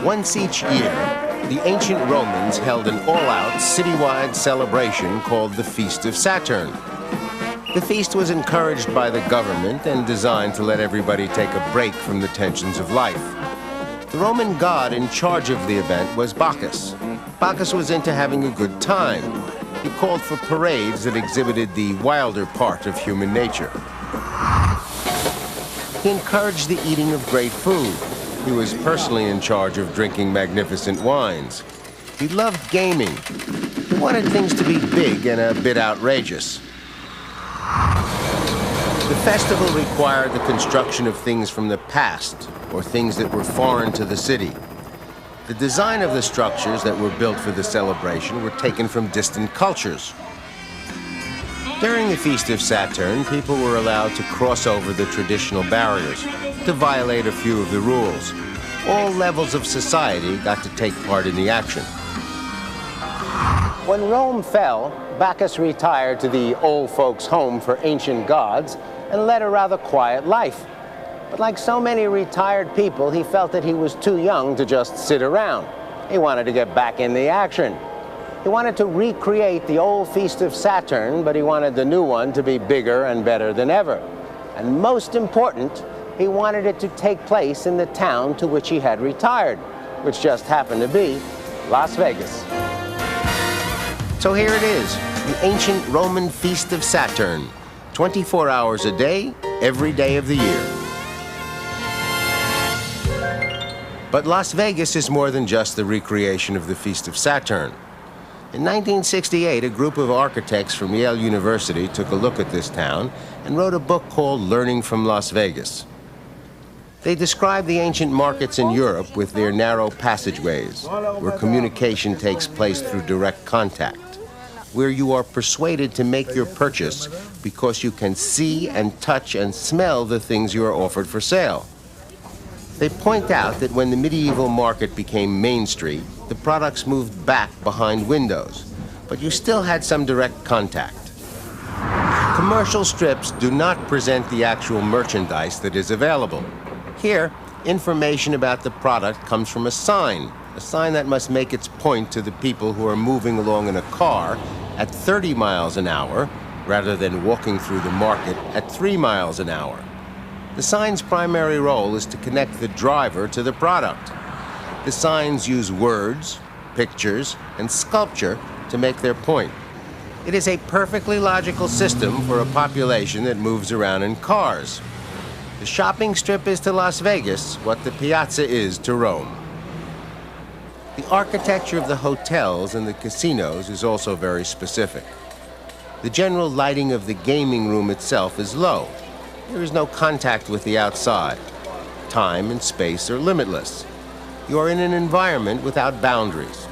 Once each year, the ancient Romans held an all-out citywide celebration called the Feast of Saturn. The feast was encouraged by the government and designed to let everybody take a break from the tensions of life. The Roman god in charge of the event was Bacchus. Bacchus was into having a good time. He called for parades that exhibited the wilder part of human nature. He encouraged the eating of great food. He was personally in charge of drinking magnificent wines. He loved gaming. He wanted things to be big and a bit outrageous. The festival required the construction of things from the past, or things that were foreign to the city. The design of the structures that were built for the celebration were taken from distant cultures. During the Feast of Saturn, people were allowed to cross over the traditional barriers, to violate a few of the rules. All levels of society got to take part in the action. When Rome fell, Bacchus retired to the old folks' home for ancient gods and led a rather quiet life. But like so many retired people, he felt that he was too young to just sit around. He wanted to get back in the action. He wanted to recreate the old Feast of Saturn, but he wanted the new one to be bigger and better than ever. And most important, he wanted it to take place in the town to which he had retired, which just happened to be Las Vegas. So here it is, the ancient Roman Feast of Saturn. 24 hours a day, every day of the year. But Las Vegas is more than just the recreation of the Feast of Saturn. In 1968, a group of architects from Yale University took a look at this town and wrote a book called Learning from Las Vegas. They described the ancient markets in Europe with their narrow passageways, where communication takes place through direct contact, where you are persuaded to make your purchase because you can see and touch and smell the things you are offered for sale. They point out that when the medieval market became Main Street, the products moved back behind windows, but you still had some direct contact. Commercial strips do not present the actual merchandise that is available. Here, information about the product comes from a sign that must make its point to the people who are moving along in a car at 30 miles an hour, rather than walking through the market at 3 miles an hour. The sign's primary role is to connect the driver to the product. The signs use words, pictures, and sculpture to make their point. It is a perfectly logical system for a population that moves around in cars. The shopping strip is to Las Vegas what the piazza is to Rome. The architecture of the hotels and the casinos is also very specific. The general lighting of the gaming room itself is low. There is no contact with the outside. Time and space are limitless. You are in an environment without boundaries.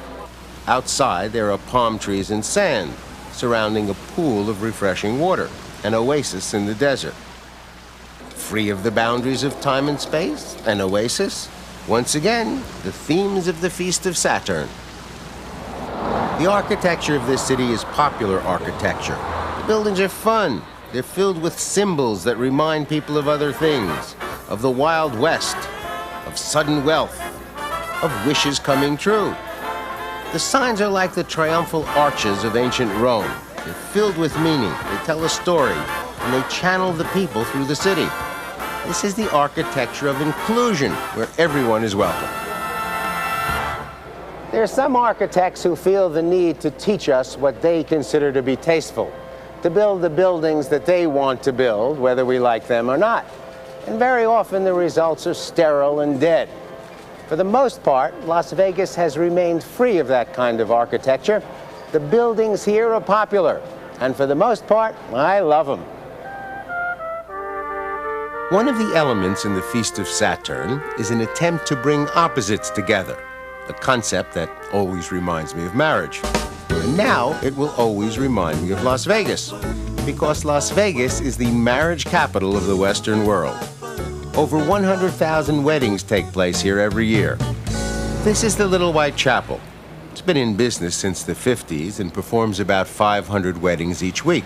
Outside, there are palm trees and sand, surrounding a pool of refreshing water, an oasis in the desert. Free of the boundaries of time and space, an oasis. Once again, the themes of the Feast of Saturn. The architecture of this city is popular architecture. The buildings are fun. They're filled with symbols that remind people of other things, of the Wild West, of sudden wealth, of wishes coming true. The signs are like the triumphal arches of ancient Rome. They're filled with meaning, they tell a story, and they channel the people through the city. This is the architecture of inclusion, where everyone is welcome. There are some architects who feel the need to teach us what they consider to be tasteful, to build the buildings that they want to build, whether we like them or not. And very often the results are sterile and dead. For the most part, Las Vegas has remained free of that kind of architecture. The buildings here are popular, and for the most part, I love them. One of the elements in the Feast of Saturn is an attempt to bring opposites together, a concept that always reminds me of marriage. And now it will always remind me of Las Vegas, because Las Vegas is the marriage capital of the Western world. Over 100,000 weddings take place here every year. This is the Little White Chapel. It's been in business since the 50s and performs about 500 weddings each week.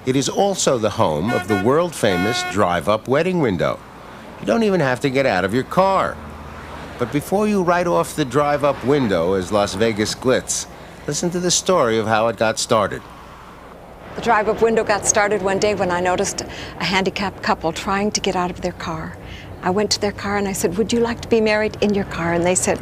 It is also the home of the world-famous drive-up wedding window. You don't even have to get out of your car. But before you write off the drive-up window as Las Vegas glitz, listen to the story of how it got started. The drive-up window got started one day when I noticed a handicapped couple trying to get out of their car. I went to their car and I said, "Would you like to be married in your car?" And they said,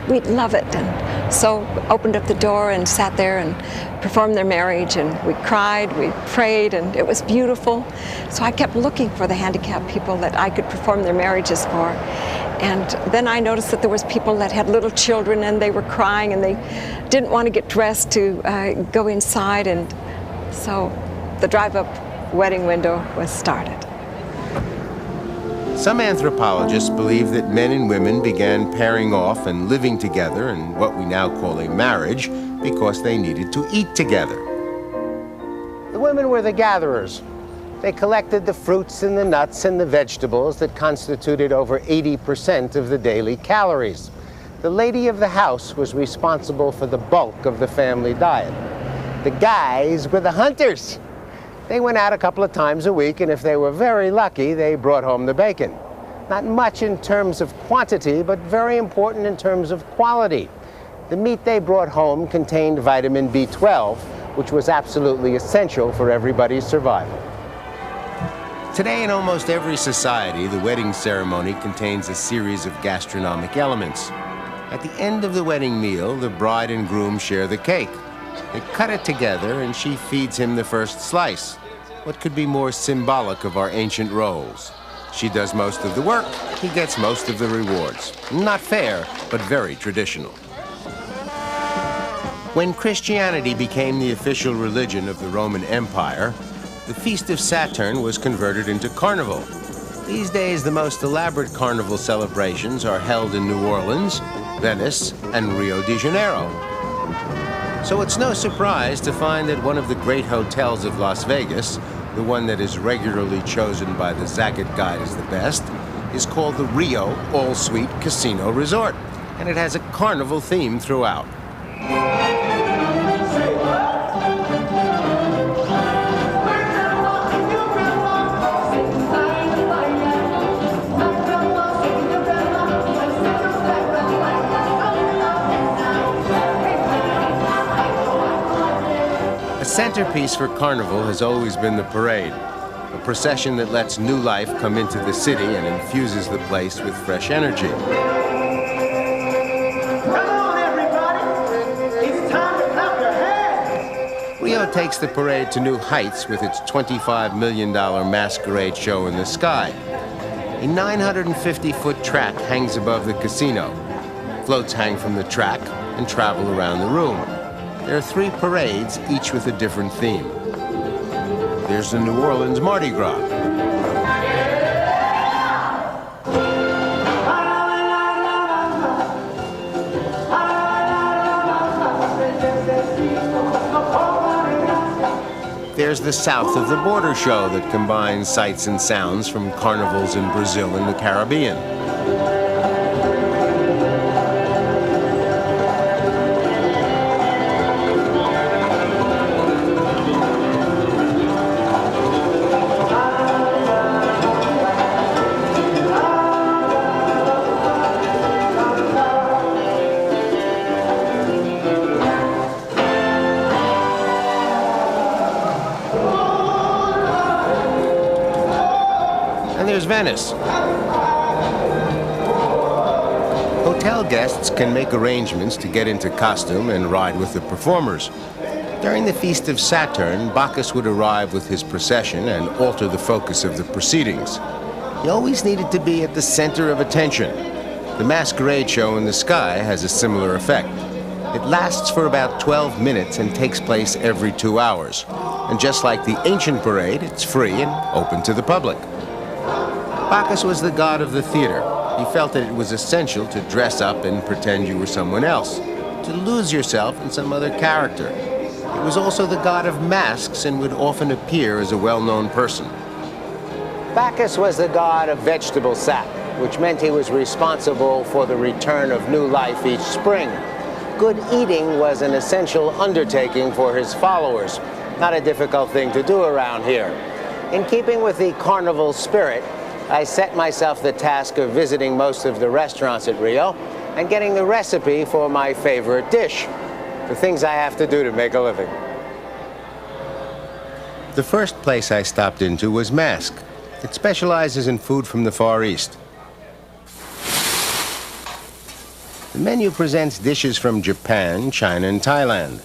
"We'd love it." And so opened up the door and sat there and performed their marriage, and we cried, we prayed, and it was beautiful. So I kept looking for the handicapped people that I could perform their marriages for. And then I noticed that there was people that had little children and they were crying and they didn't want to get dressed to go inside, and so the drive-up wedding window was started. Some anthropologists believe that men and women began pairing off and living together in what we now call a marriage because they needed to eat together. The women were the gatherers. They collected the fruits and the nuts and the vegetables that constituted over 80% of the daily calories. The lady of the house was responsible for the bulk of the family diet. The guys were the hunters. They went out a couple of times a week, and if they were very lucky, they brought home the bacon. Not much in terms of quantity, but very important in terms of quality. The meat they brought home contained vitamin B12, which was absolutely essential for everybody's survival. Today, in almost every society, the wedding ceremony contains a series of gastronomic elements. At the end of the wedding meal, the bride and groom share the cake. They cut it together, and she feeds him the first slice. What could be more symbolic of our ancient roles? She does most of the work, he gets most of the rewards. Not fair, but very traditional. When Christianity became the official religion of the Roman Empire, the Feast of Saturn was converted into carnival. These days, the most elaborate carnival celebrations are held in New Orleans, Venice, and Rio de Janeiro. So it's no surprise to find that one of the great hotels of Las Vegas, the one that is regularly chosen by the Zagat Guide as the best, is called the Rio All-Suite Casino Resort, and it has a carnival theme throughout. The centerpiece for Carnival has always been the parade, a procession that lets new life come into the city and infuses the place with fresh energy. Come on, everybody! It's time to clap your hands! Rio takes the parade to new heights with its $25 million masquerade show in the sky. A 950-foot track hangs above the casino. Floats hang from the track and travel around the room. There are 3 parades, each with a different theme. There's the New Orleans Mardi Gras. There's the South of the Border show that combines sights and sounds from carnivals in Brazil and the Caribbean. There's Venice. Hotel guests can make arrangements to get into costume and ride with the performers. During the Feast of Saturn, Bacchus would arrive with his procession and alter the focus of the proceedings. He always needed to be at the center of attention. The masquerade show in the sky has a similar effect. It lasts for about 12 minutes and takes place every 2 hours. And just like the ancient parade, it's free and open to the public. Bacchus was the god of the theater. He felt that it was essential to dress up and pretend you were someone else, to lose yourself in some other character. He was also the god of masks and would often appear as a well-known person. Bacchus was the god of vegetable sap, which meant he was responsible for the return of new life each spring. Good eating was an essential undertaking for his followers, not a difficult thing to do around here. In keeping with the carnival spirit, I set myself the task of visiting most of the restaurants at Rio and getting the recipe for my favorite dish, the things I have to do to make a living. The first place I stopped into was Mask. It specializes in food from the Far East. The menu presents dishes from Japan, China, and Thailand.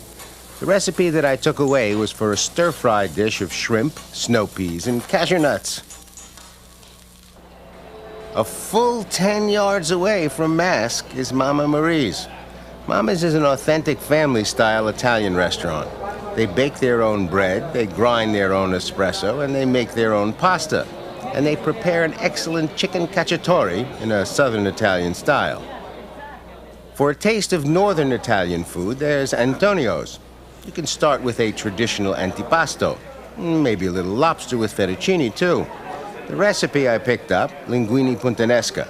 The recipe that I took away was for a stir-fried dish of shrimp, snow peas, and cashew nuts. A full 10 yards away from Mask is Mama Marie's. Mama's is an authentic family-style Italian restaurant. They bake their own bread, they grind their own espresso, and they make their own pasta. And they prepare an excellent chicken cacciatore in a southern Italian style. For a taste of northern Italian food, there's Antonio's. You can start with a traditional antipasto, maybe a little lobster with fettuccine too. The recipe I picked up, linguine puttanesca,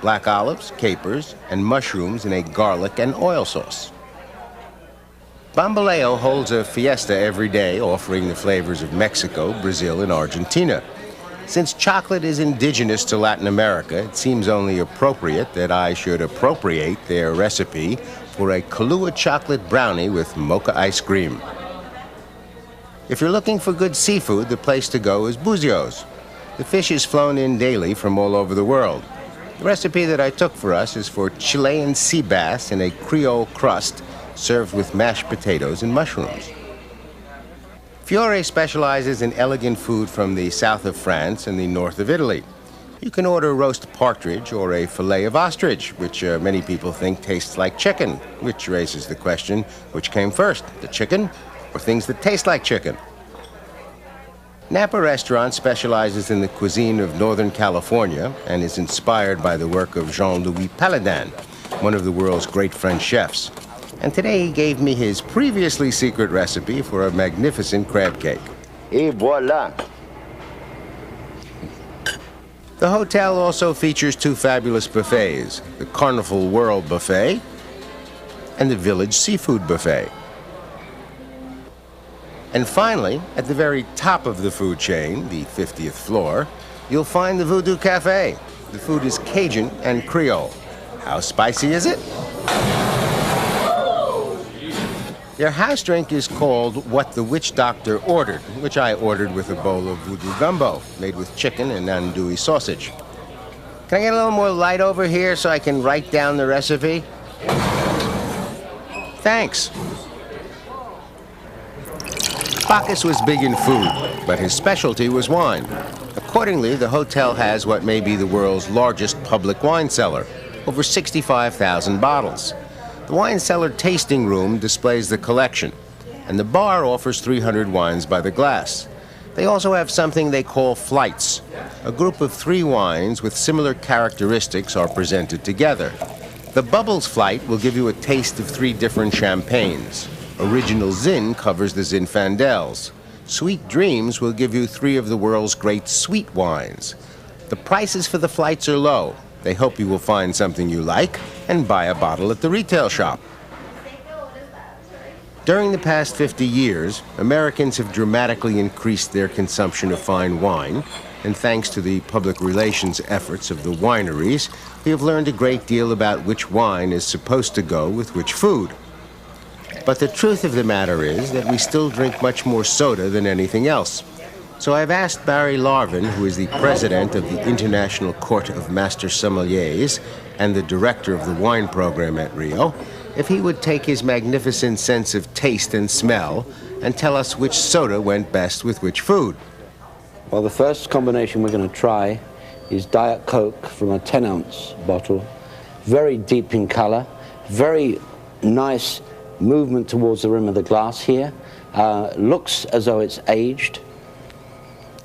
black olives, capers, and mushrooms in a garlic and oil sauce. Bamboleo holds a fiesta every day, offering the flavors of Mexico, Brazil, and Argentina. Since chocolate is indigenous to Latin America, it seems only appropriate that I should appropriate their recipe for a Kahlua chocolate brownie with mocha ice cream. If you're looking for good seafood, the place to go is Buzio's. The fish is flown in daily from all over the world. The recipe that I took for us is for Chilean sea bass in a Creole crust served with mashed potatoes and mushrooms. Fiore specializes in elegant food from the south of France and the north of Italy. You can order roast partridge or a fillet of ostrich, which many people think tastes like chicken, which raises the question, which came first, the chicken or things that taste like chicken? Napa Restaurant specializes in the cuisine of Northern California and is inspired by the work of Jean-Louis Paladin, one of the world's great French chefs. And today he gave me his previously secret recipe for a magnificent crab cake. Et voila! The hotel also features two fabulous buffets, the Carnival World Buffet and the Village Seafood Buffet. And finally, at the very top of the food chain, the 50th floor, you'll find the Voodoo Cafe. The food is Cajun and Creole. How spicy is it? Their house drink is called What the Witch Doctor Ordered, which I ordered with a bowl of voodoo gumbo, made with chicken and andouille sausage. Can I get a little more light over here so I can write down the recipe? Thanks. Bacchus was big in food, but his specialty was wine. Accordingly, the hotel has what may be the world's largest public wine cellar, over 65,000 bottles. The wine cellar tasting room displays the collection, and the bar offers 300 wines by the glass. They also have something they call flights. A group of 3 wines with similar characteristics are presented together. The Bubbles flight will give you a taste of 3 different champagnes. Original Zin covers the Zinfandels. Sweet Dreams will give you 3 of the world's great sweet wines. The prices for the flights are low. They hope you will find something you like and buy a bottle at the retail shop. During the past 50 years, Americans have dramatically increased their consumption of fine wine, and thanks to the public relations efforts of the wineries, we have learned a great deal about which wine is supposed to go with which food. But the truth of the matter is that we still drink much more soda than anything else. So I've asked Barry Larvin, who is the president of the International Court of Master Sommeliers and the director of the wine program at Rio, if he would take his magnificent sense of taste and smell and tell us which soda went best with which food. Well, the first combination we're going to try is Diet Coke from a 10-ounce bottle. Very deep in color, very nice movement towards the rim of the glass here. Looks as though it's aged.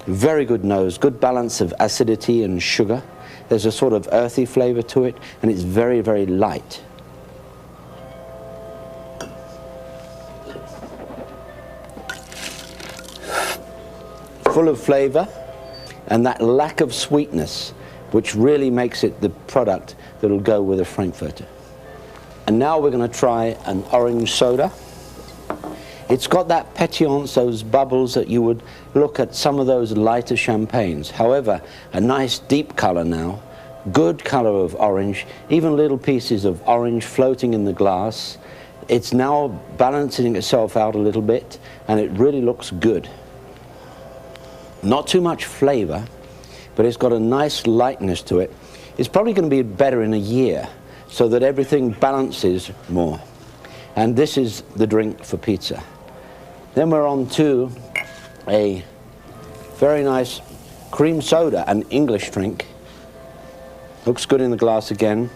Very good nose, good balance of acidity and sugar. There's a sort of earthy flavor to it, and it's very, very light. Full of flavor, and that lack of sweetness, which really makes it the product that'll go with a Frankfurter. And now we're going to try an orange soda. It's got that pétillance, those bubbles that you would look at some of those lighter champagnes. However, a nice deep color now, good color of orange, even little pieces of orange floating in the glass. It's now balancing itself out a little bit, and it really looks good. Not too much flavor, but it's got a nice lightness to it. It's probably going to be better in a year, so that everything balances more. And this is the drink for pizza. Then we're on to a very nice cream soda, an English drink. Looks good in the glass again.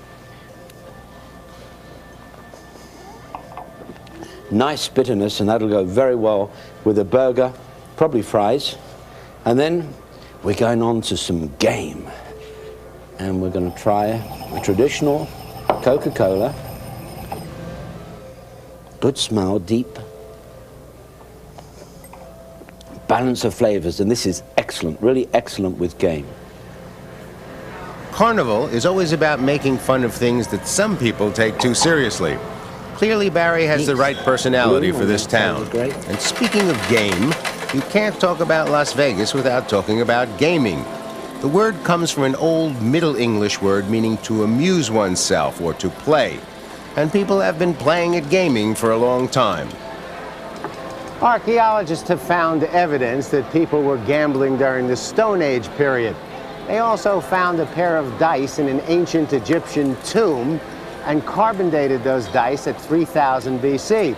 Nice bitterness, and that'll go very well with a burger, probably fries. And then we're going on to some game. And we're going to try a traditional Coca-Cola. Good smell, deep. Balance of flavors, and this is excellent, really excellent with game. Carnival is always about making fun of things that some people take too seriously. Clearly, Barry has the right personality for this town. And speaking of game, you can't talk about Las Vegas without talking about gaming. The word comes from an old Middle English word meaning to amuse oneself or to play. And people have been playing at gaming for a long time. Archaeologists have found evidence that people were gambling during the Stone Age period. They also found a pair of dice in an ancient Egyptian tomb and carbon dated those dice at 3000 BC.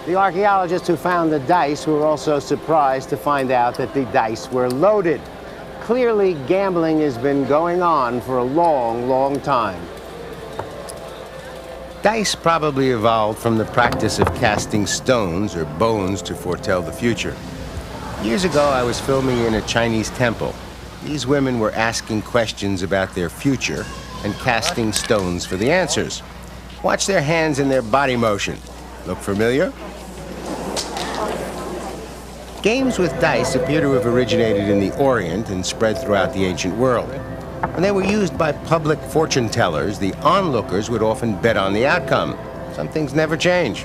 The archaeologists who found the dice were also surprised to find out that the dice were loaded. Clearly, gambling has been going on for a long, long time. Dice probably evolved from the practice of casting stones or bones to foretell the future. Years ago, I was filming in a Chinese temple. These women were asking questions about their future and casting stones for the answers. Watch their hands and their body motion. Look familiar? Games with dice appear to have originated in the Orient and spread throughout the ancient world. When they were used by public fortune tellers, the onlookers would often bet on the outcome. Some things never change.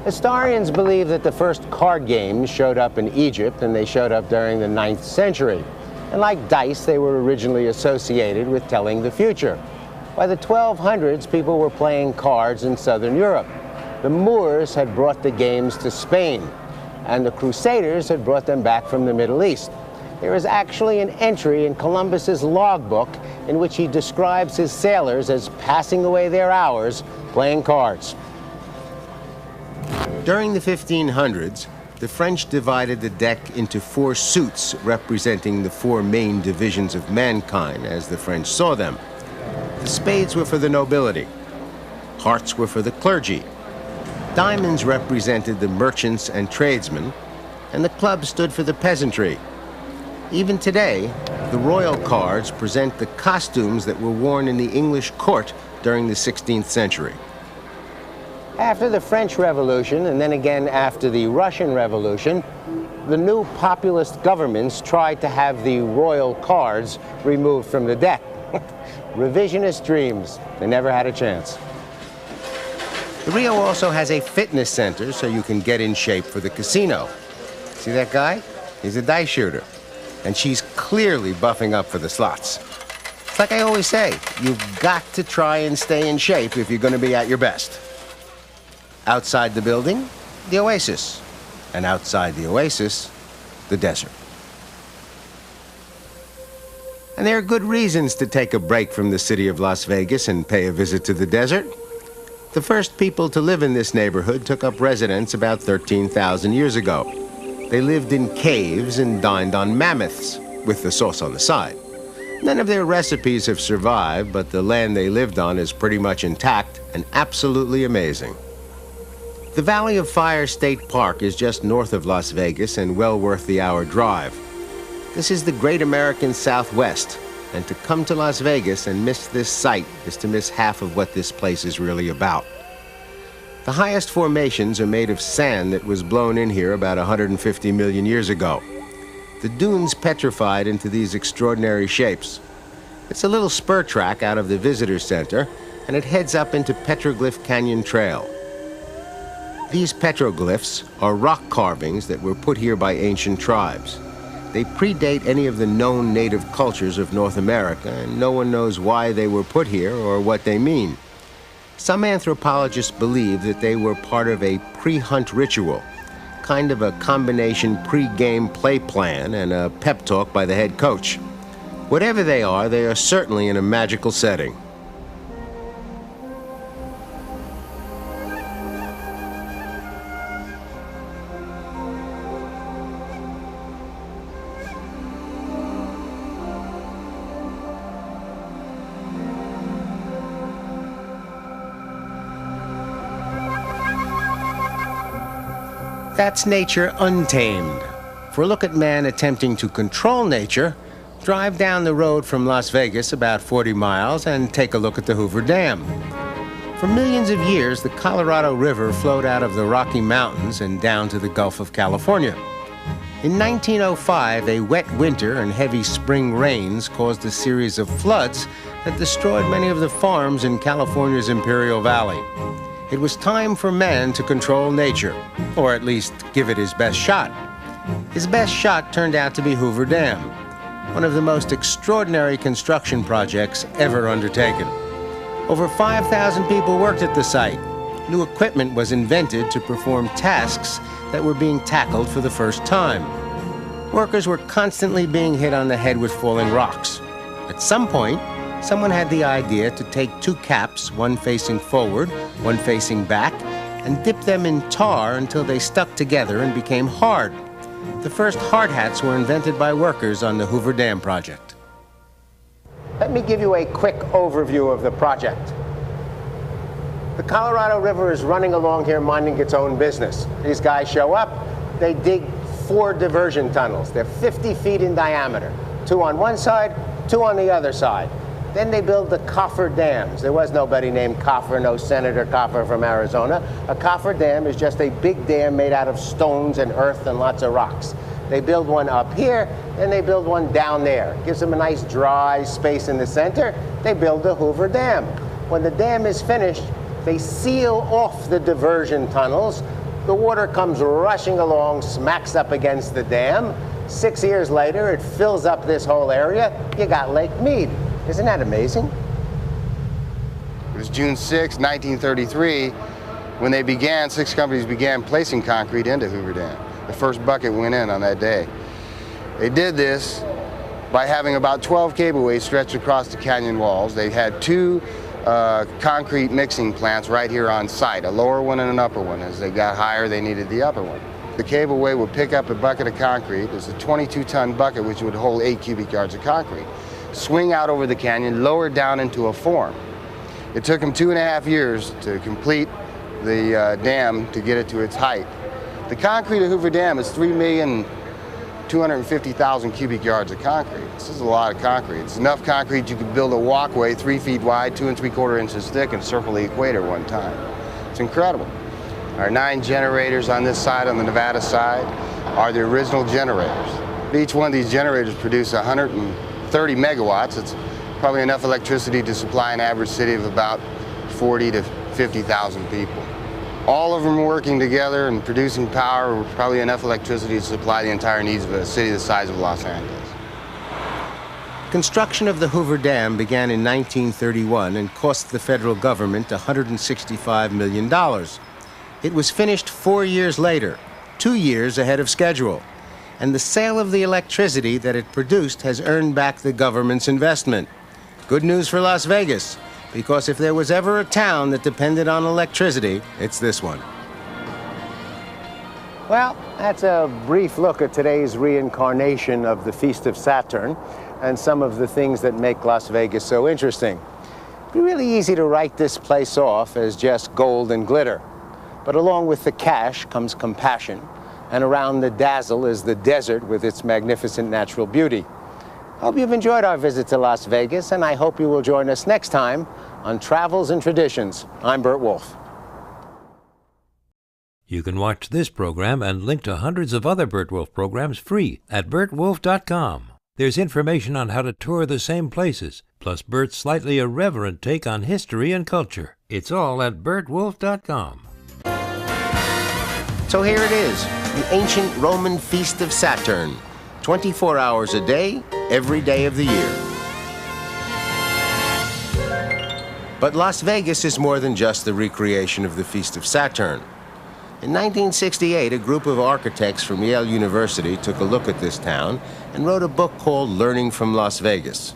Historians believe that the first card games showed up in Egypt, and they showed up during the 9th century. And like dice, they were originally associated with telling the future. By the 1200s, people were playing cards in southern Europe. The Moors had brought the games to Spain, and the Crusaders had brought them back from the Middle East. There is actually an entry in Columbus's logbook in which he describes his sailors as passing away their hours playing cards. During the 1500s, the French divided the deck into 4 suits representing the 4 main divisions of mankind as the French saw them. The spades were for the nobility, hearts were for the clergy, diamonds represented the merchants and tradesmen, and the clubs stood for the peasantry. Even today, the royal cards present the costumes that were worn in the English court during the 16th century. After the French Revolution, and then again after the Russian Revolution, the new populist governments tried to have the royal cards removed from the deck. Revisionist dreams. They never had a chance. The Rio also has a fitness center so you can get in shape for the casino. See that guy? He's a dice shooter. And she's clearly buffing up for the slots. It's like I always say, you've got to try and stay in shape if you're going to be at your best. Outside the building, the oasis. And outside the oasis, the desert. And there are good reasons to take a break from the city of Las Vegas and pay a visit to the desert. The first people to live in this neighborhood took up residence about 13,000 years ago. They lived in caves and dined on mammoths, with the sauce on the side. None of their recipes have survived, but the land they lived on is pretty much intact and absolutely amazing. The Valley of Fire State Park is just north of Las Vegas and well worth the hour drive. This is the great American Southwest, and to come to Las Vegas and miss this site is to miss half of what this place is really about. The highest formations are made of sand that was blown in here about 150 million years ago. The dunes petrified into these extraordinary shapes. It's a little spur track out of the visitor center, and it heads up into Petroglyph Canyon Trail. These petroglyphs are rock carvings that were put here by ancient tribes. They predate any of the known native cultures of North America, and no one knows why they were put here or what they mean. Some anthropologists believe that they were part of a pre-hunt ritual, kind of a combination pre-game play plan and a pep talk by the head coach. Whatever they are certainly in a magical setting. That's nature untamed. For a look at man attempting to control nature, drive down the road from Las Vegas about 40 miles and take a look at the Hoover Dam. For millions of years, the Colorado River flowed out of the Rocky Mountains and down to the Gulf of California. In 1905, a wet winter and heavy spring rains caused a series of floods that destroyed many of the farms in California's Imperial Valley. It was time for man to control nature, or at least give it his best shot. His best shot turned out to be Hoover Dam, one of the most extraordinary construction projects ever undertaken. Over 5,000 people worked at the site. New equipment was invented to perform tasks that were being tackled for the first time. Workers were constantly being hit on the head with falling rocks. At some point, someone had the idea to take two caps, one facing forward, one facing back, and dip them in tar until they stuck together and became hard. The first hard hats were invented by workers on the Hoover Dam project. Let me give you a quick overview of the project. The Colorado River is running along here minding its own business. These guys show up, they dig 4 diversion tunnels. They're 50 feet in diameter, 2 on one side, 2 on the other side. Then they build the coffer dams. There was nobody named Coffer, no Senator Coffer from Arizona. A coffer dam is just a big dam made out of stones and earth and lots of rocks. They build one up here, and they build one down there. Gives them a nice dry space in the center. They build the Hoover Dam. When the dam is finished, they seal off the diversion tunnels. The water comes rushing along, smacks up against the dam. 6 years later, it fills up this whole area. You got Lake Mead. Isn't that amazing? It was June 6, 1933, when 6 companies began placing concrete into Hoover Dam. The first bucket went in on that day. They did this by having about 12 cableways stretched across the canyon walls. They had 2 concrete mixing plants right here on site, a lower one and an upper one. As they got higher, they needed the upper one. The cableway would pick up a bucket of concrete. It's a 22-ton bucket, which would hold 8 cubic yards of concrete. Swing out over the canyon, lower down into a form. It took them 2.5 years to complete the dam to get it to its height. The concrete of Hoover Dam is 3,250,000 cubic yards of concrete. This is a lot of concrete. It's enough concrete you could build a walkway 3 feet wide, 2 3/4 inches thick, and circle the equator one time. It's incredible. Our 9 generators on this side, on the Nevada side, are the original generators. Each one of these generators produce 130 megawatts. It's probably enough electricity to supply an average city of about 40 to 50,000 people. All of them working together and producing power with probably enough electricity to supply the entire needs of a city the size of Los Angeles. Construction of the Hoover Dam began in 1931 and cost the federal government $165 million. It was finished 4 years later, 2 years ahead of schedule. And the sale of the electricity that it produced has earned back the government's investment. Good news for Las Vegas, because if there was ever a town that depended on electricity, it's this one. Well, that's a brief look at today's reincarnation of the Feast of Saturn and some of the things that make Las Vegas so interesting. It'd be really easy to write this place off as just gold and glitter. But along with the cash comes compassion, and around the dazzle is the desert with its magnificent natural beauty. Hope you've enjoyed our visit to Las Vegas, and I hope you will join us next time on Travels and Traditions. I'm Burt Wolf. You can watch this program and link to hundreds of other Burt Wolf programs free at burtwolf.com. There's information on how to tour the same places, plus Burt's slightly irreverent take on history and culture. It's all at burtwolf.com. So here it is, the ancient Roman Feast of Saturn. 24 hours a day, every day of the year. But Las Vegas is more than just the recreation of the Feast of Saturn. In 1968, a group of architects from Yale University took a look at this town and wrote a book called Learning from Las Vegas.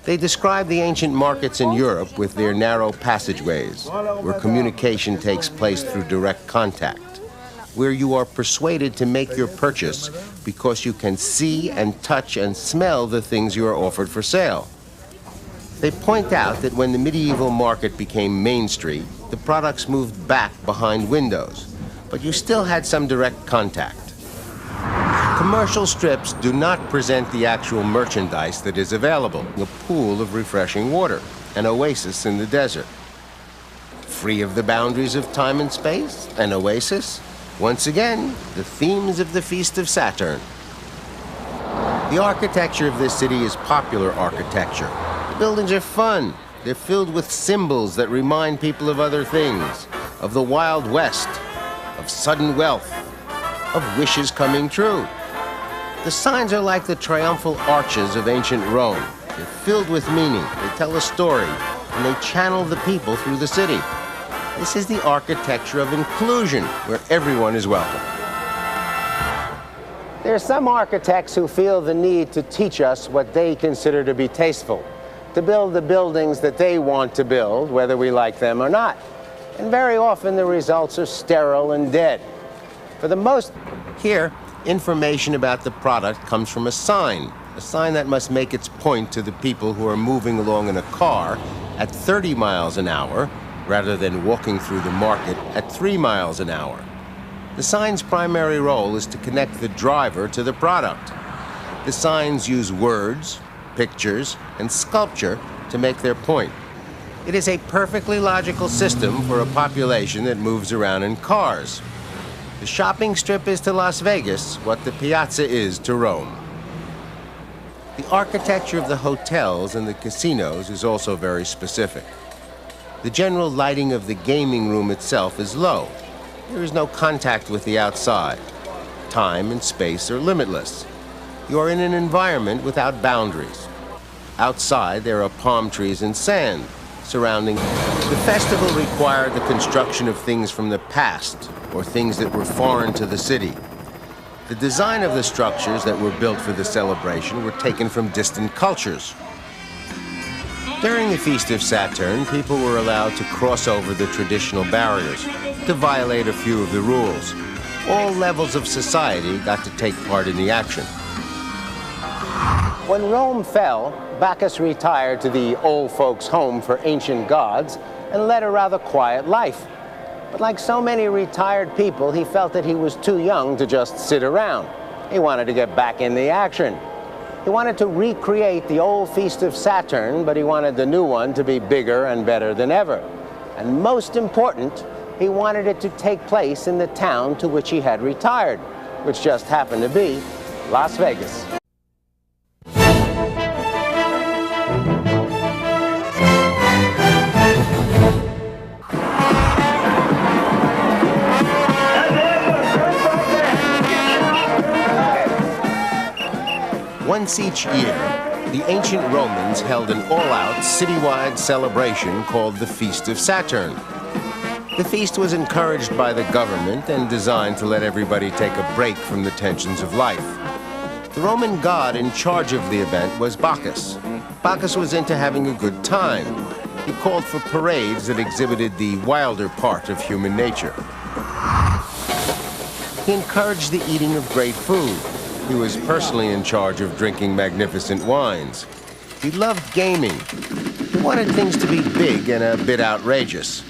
They described the ancient markets in Europe with their narrow passageways, where communication takes place through direct contact, where you are persuaded to make your purchase because you can see and touch and smell the things you are offered for sale. They point out that when the medieval market became Main Street, the products moved back behind windows, but you still had some direct contact. Commercial strips do not present the actual merchandise that is available, a pool of refreshing water, an oasis in the desert. Free of the boundaries of time and space, an oasis. Once again, the themes of the Feast of Saturn. The architecture of this city is popular architecture. The buildings are fun. They're filled with symbols that remind people of other things, of the Wild West, of sudden wealth, of wishes coming true. The signs are like the triumphal arches of ancient Rome. They're filled with meaning, they tell a story, and they channel the people through the city. This is the architecture of inclusion, where everyone is welcome. There are some architects who feel the need to teach us what they consider to be tasteful, to build the buildings that they want to build, whether we like them or not. And very often the results are sterile and dead. For the most Here, information about the product comes from a sign that must make its point to the people who are moving along in a car at 30 miles an hour rather than walking through the market at 3 miles an hour. The sign's primary role is to connect the driver to the product. The signs use words, pictures, and sculpture to make their point. It is a perfectly logical system for a population that moves around in cars. The shopping strip is to Las Vegas what the piazza is to Rome. The architecture of the hotels and the casinos is also very specific. The general lighting of the gaming room itself is low. There is no contact with the outside. Time and space are limitless. You are in an environment without boundaries. Outside, there are palm trees and sand surrounding. The festival required the construction of things from the past, or things that were foreign to the city. The design of the structures that were built for the celebration were taken from distant cultures. During the Feast of Saturn, people were allowed to cross over the traditional barriers, to violate a few of the rules. All levels of society got to take part in the action. When Rome fell, Bacchus retired to the old folks' home for ancient gods and led a rather quiet life. But like so many retired people, he felt that he was too young to just sit around. He wanted to get back in the action. He wanted to recreate the old Feast of Saturn, but he wanted the new one to be bigger and better than ever. And most important, he wanted it to take place in the town to which he had retired, which just happened to be Las Vegas. Once each year, the ancient Romans held an all-out citywide celebration called the Feast of Saturn. The feast was encouraged by the government and designed to let everybody take a break from the tensions of life. The Roman god in charge of the event was Bacchus. Bacchus was into having a good time. He called for parades that exhibited the wilder part of human nature. He encouraged the eating of great food. He was personally in charge of drinking magnificent wines. He loved gaming. He wanted things to be big and a bit outrageous.